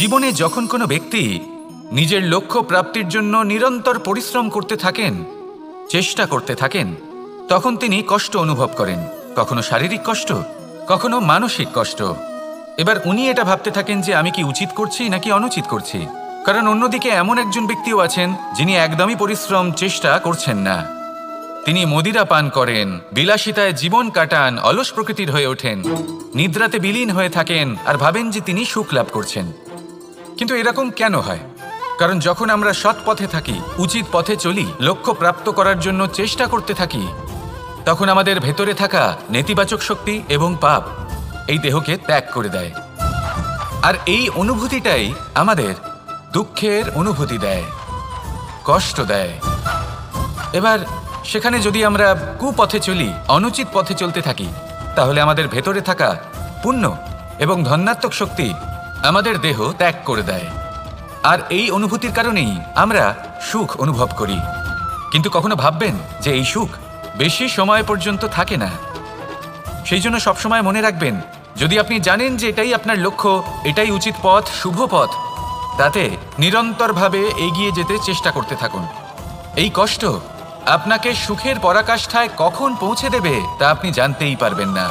জীবনে যখন কোনো ব্যক্তি নিজের লক্ষ্য প্রাপ্তির জন্য নিরন্তর পরিশ্রম করতে থাকেন, চেষ্টা করতে থাকেন, তখন তিনি কষ্ট অনুভব করেন, কখনো শারীরিক কষ্ট, কখনো মানসিক কষ্ট। এবার উনি এটা ভাবতে থাকেন যে আমি কি উচিত করছি নাকি অনুচিত করছি। কারণ অন্যদিকে এমন একজন ব্যক্তিও আছেন যিনি একদমই পরিশ্রম চেষ্টা করছেন না। তিনি মদিরা পান করেন, বিলাসিতায় জীবন কাটান, অলস প্রকৃতির হয়ে ওঠেন, নিদ্রাতে বিলীন হয়ে থাকেন আর ভাবেন যে তিনি সুখ লাভ করছেন। কিন্তু এরকম কেন হয়? কারণ যখন আমরা সৎ পথে থাকি, উচিত পথে চলি, লক্ষ্য প্রাপ্ত করার জন্য চেষ্টা করতে থাকি, তখন আমাদের ভেতরে থাকা নেতিবাচক শক্তি এবং পাপ এই দেহকে ত্যাগ করে দেয়। আর এই অনুভূতিটাই আমাদের দুঃখের অনুভূতি দেয়, কষ্ট দেয়। এবার সেখানে যদি আমরা কুপথে চলি, অনুচিত পথে চলতে থাকি, তাহলে আমাদের ভেতরে থাকা পুণ্য এবং ধনাত্মক শক্তি আমাদের দেহ ত্যাগ করে দেয়। আর এই অনুভূতির কারণেই আমরা সুখ অনুভব করি। কিন্তু কখনো ভাববেন যে এই সুখ বেশি সময় পর্যন্ত থাকে না। সেই জন্য সবসময় মনে রাখবেন, যদি আপনি জানেন যে এটাই আপনার লক্ষ্য, এটাই উচিত পথ, শুভ পথ, তাতে নিরন্তরভাবে এগিয়ে যেতে চেষ্টা করতে থাকুন। এই কষ্ট আপনাকে সুখের পরাকাষ্ঠায় কখন পৌঁছে দেবে তা আপনি জানতেই পারবেন না।